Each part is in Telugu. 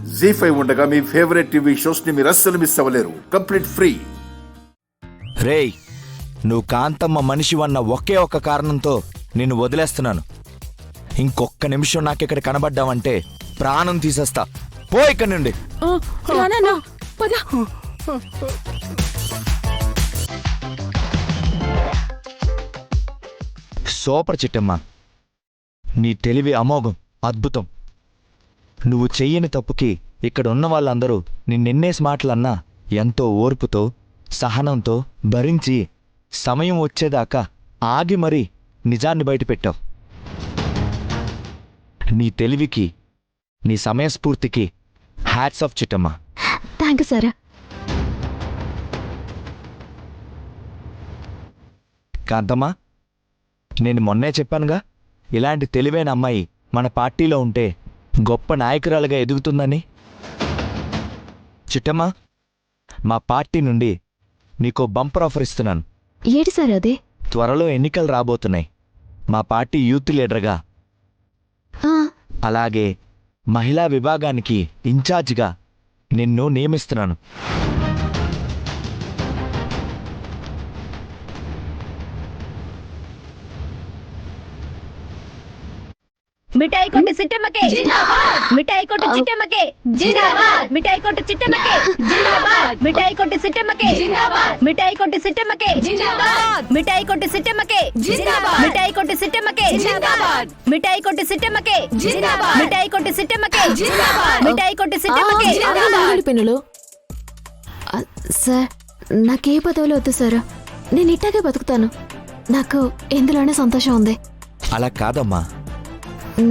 జీ5 ఉండగా మీ ఫేవరెట్ టీవీ షోస్ ని మీరు అస్సలు మిస్ అవ్వలేరు. Complete free. రేయ్, నువ్వు కాంతమ్మ మనిషివన్న ఒకే ఒక్క కారణంతో నిన్ను వదిలేస్తున్నాను. ఇంకొక్క నిమిషం నాకిక్కడ కనబడ్డావంటే ప్రాణం తీసేస్తా. పో ఇక్కడి నుండి. సూపర్ చిట్టమ్మ, నీ తెలివి అమోఘం, అద్భుతం. నువ్వు చెయ్యని తప్పుకి ఇక్కడ ఉన్న వాళ్ళందరూ నిన్నెన్నేసి మాటలన్నా ఎంతో ఓర్పుతో సహనంతో భరించి సమయం వచ్చేదాకా ఆగి మరీ నిజాన్ని బయటపెట్టావు. నీ తెలివికి నీ సమయస్ఫూర్తికి hats off Chittamma. Thank you sir. Kantamma, నేను మొన్నే చెప్పానుగా, ఇలాంటి తెలివైన అమ్మాయి మన పార్టీలో ఉంటే గొప్ప నాయకురాలుగా ఎదుగుతుందని. చిట్టమ్మ, మా పార్టీ నుండి నీకో బంపర్ ఆఫర్ ఇస్తున్నాను. ఏంటి సార్ అది? త్వరలో ఎన్నికలు రాబోతున్నాయి. మా పార్టీ యూత్ లీడర్గా, అలాగే మహిళా విభాగానికి ఇన్ఛార్జిగా నిన్ను నియమిస్తున్నాను. మిఠాయి కొట్టు చిట్టమ్మకే జిందాబాద్. మిఠాయి కొట్టు చిట్టమ్మకే జిందాబాద్. మిఠాయి కొట్టు చిట్టమ్మకే జిందాబాద్. మిఠాయి కొట్టు చిట్టమ్మకే జిందాబాద్. మిఠాయి కొట్టు చిట్టమ్మకే జిందాబాద్. మిఠాయి కొట్టు చిట్టమ్మకే జిందాబాద్. మిఠాయి కొట్టు చిట్టమ్మకే జిందాబాద్. మిఠాయి కొట్టు చిట్టమ్మకే జిందాబాద్. మిఠాయి కొట్టు చిట్టమ్మకే జిందాబాద్. మిఠాయి కొట్టు చిట్టమ్మకే జిందాబాద్. పిన్నులు సార్, నాకే పదవులు వద్దు సార్. నేను ఇట్టాగే బతుకుతాను. నాకు ఎందులోనే సంతోషం ఉంది. అలా కాదమ్మా,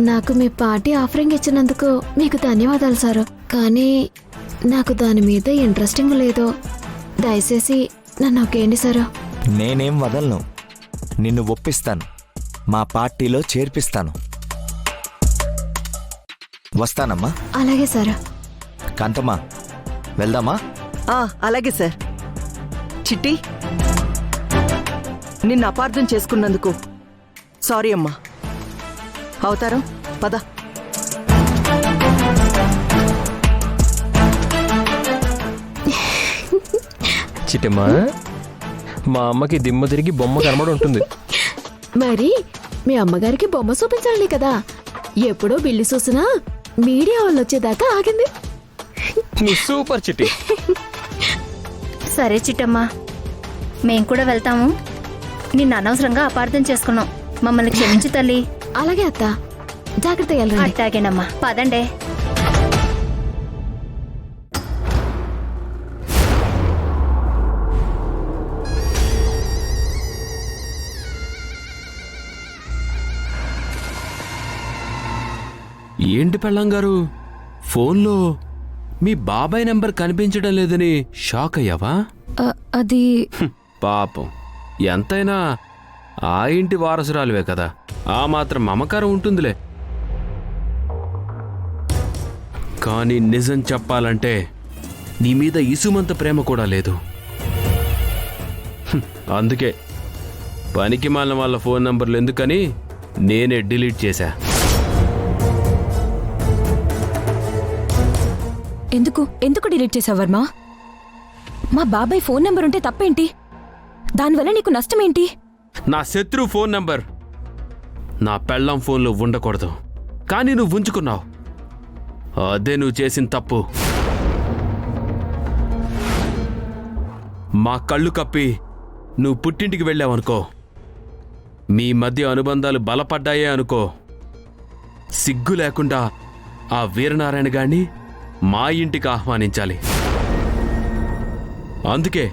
నాకు మీ పార్టీ ఆఫరింగ్ ఇచ్చినందుకు మీకు ధన్యవాదాలు సార్. కానీ నాకు దాని మీద ఇంట్రెస్టింగ్ లేదు. దయచేసి నన్ను ఒకేండి సార్. నేనేం వదలను. నిన్ను ఒప్పిస్తాను, మా పార్టీలో చేర్పిస్తాను. వస్తానమ్మా. అలాగే సార్. కాంతమ్మా, వెళ్దామా? అలాగే సార్. చిట్టి, నిన్ను అపార్థం చేసుకున్నందుకు సారీ అమ్మా. అవతారం పద. చిట్టమ్మా, మా అమ్మకి దిమ్మ తిరిగి బొమ్మ కనబడి ఉంటుంది. మరి మీ అమ్మగారికి బొమ్మ చూపించాలి కదా. ఎప్పుడో బిల్లు చూసినా మీడియా వాళ్ళు వచ్చేదాకా ఆగింది. నువ్వు సూపర్ చిట్టి. సరే చిట్టమ్మా, మేం కూడా వెళ్తాము. నిన్ను అనవసరంగా అపార్థం చేసుకున్నాం. మమ్మల్ని క్షమించు తల్లి. అలాగే అత్త, జాగ్రత్తగా వెళ్ళండి. అట్టాగేనమ్మా, పదండే. ఏంటి పెళ్ళంగారు, ఫోన్లో మీ బాబాయ్ నెంబర్ కనిపించడం లేదని షాక్ అయ్యావా? అది పాపం, ఎంతైనా ఆ ఇంటి వారసురాలువే కదా, ఆ మాత్రం మమకారం ఉంటుందిలే. కానీ నిజం చెప్పాలంటే నీ మీద ఇసుమంత ప్రేమ కూడా లేదు. అందుకే పనికి మాలిన వాళ్ళ ఫోన్ నంబర్లు ఎందుకని నేనే డిలీట్ చేశా. ఎందుకు డిలీట్ చేసావు వర్మ? మా బాబాయ్ ఫోన్ నెంబర్ ఉంటే తప్పేంటి? దానివల్ల నీకు నష్టమేంటి? నా శత్రు ఫోన్ నంబర్ నా పెళ్ళం ఫోన్లో ఉండకూడదు, కానీ నువ్వు ఉంచుకున్నావు. అదే నువ్వు చేసిన తప్పు. మా కళ్ళు కప్పి నువ్వు పుట్టింటికి వెళ్ళావనుకో, మీ మధ్య అనుబంధాలు బలపడ్డాయే అనుకో, సిగ్గు లేకుండా ఆ వీరనారాయణ గారిని మా ఇంటికి ఆహ్వానించాలి. అందుకే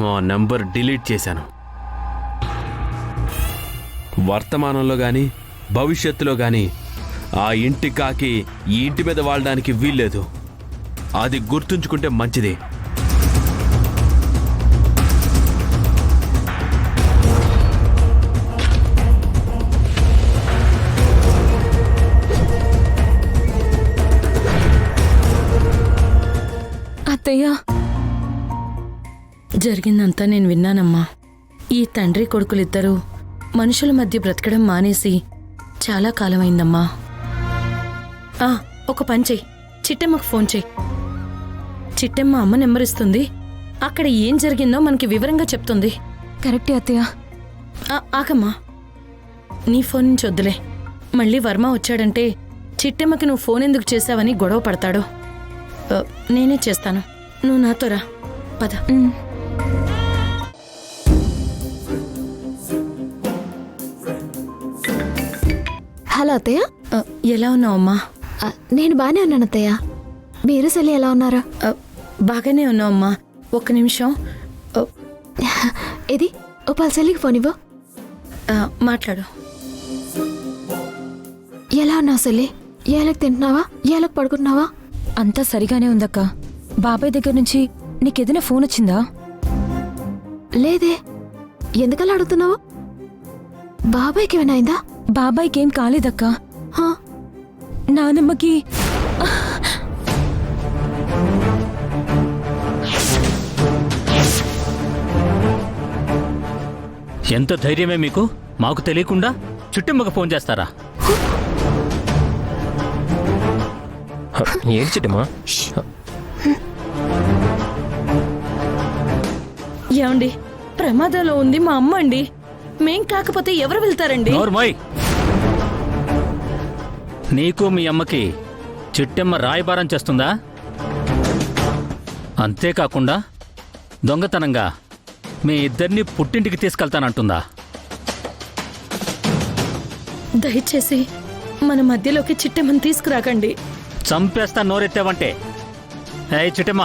మా నంబర్ డిలీట్ చేశాను. వర్తమానంలో గాని భవిష్యత్తులో గాని ఆ ఇంటి కాకి ఈ ఇంటి మీద వాడడానికి వీల్లేదు. అది గుర్తుంచుకుంటే మంచిది. అత్తయ్య, జరిగిందంతా నేను విన్నానమ్మా. ఈ తండ్రి కొడుకులిద్దరూ మనుషుల మధ్య బ్రతకడం మానేసి చాలా కాలమైందమ్మా. ఒక పని చెయ్యి, చిట్టమ్మకు ఫోన్ చేయి. చిట్టమ్మ అమ్మ నెంబర్ ఇస్తుంది. అక్కడ ఏం జరిగిందో మనకి వివరంగా చెప్తుంది. కరెక్టే అత్తయ్య. ఆగమ్మా, నీ ఫోన్ నుంచి వద్దులే. మళ్ళీ వర్మ వచ్చాడంటే చిట్టమ్మకి నువ్వు ఫోన్ ఎందుకు చేశావని గొడవ పడతాడు. నేనే చేస్తాను, నువ్వు నాతో రా. పద. హలో అత్తయ్య. ఎలా ఉన్నావమ్మా? నేను బాగానే ఉన్నాను అత్తయ్య. మీరు సెల్లి ఎలా ఉన్నారు? బాగానే ఉన్నావమ్మా. ఒక్క నిమిషం. ఇది ఓ పల్సెల్లికి ఫోన్ ఇవ్వు. మాట్లాడు. ఎలా ఉన్నావు సెల్లి? ఏలకు తింటున్నావా? ఏలకు పడుకుంటున్నావా? అంతా సరిగానే ఉందక్క. బాబాయ్ దగ్గర నుంచి నీకేదైనా ఫోన్ వచ్చిందా? లేదే. ఎందుకలా అడుగుతున్నావు? బాబాయ్కి ఏమైనా అయిందా? బాబాయ్కేం కాలేదక్క. హా, నానమ్మకి ఎంత ధైర్యమే మీకు? మాకు తెలియకుండా చుట్టమ్మకు ఫోన్ చేస్తారా? ఏంటి చిట్టమ్మా? ఏమండి, ప్రమాదంలో ఉంది మా అమ్మ అండి. మేం కాకపోతే ఎవరు వెళ్తారండి? నోర్మోయ్, నీకు మీ అమ్మకి చిట్టమ్మ రాయబారం చేస్తుందా? అంతేకాకుండా దొంగతనంగా మీ ఇద్దరిని పుట్టింటికి తీసుకెళ్తానంటుందా? దయచేసి మన మధ్యలోకి చిట్టమ్మని తీసుకురాకండి. చంపేస్తా నోరెత్తావంటే. ఏయ్ చిట్టమ్మ,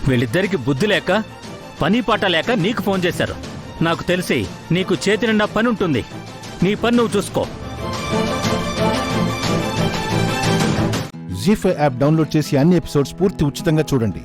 వీళ్ళిద్దరికి బుద్ధి లేక పని పాట లేక నీకు ఫోన్ చేశారు. నాకు తెలిసి నీకు చేతి నిండా పని ఉంటుంది. నీ పని నువ్వు చూసుకో. జీ5 యాప్ డౌన్లోడ్ చేసి అన్ని ఎపిసోడ్స్ పూర్తి ఉచితంగా చూడండి.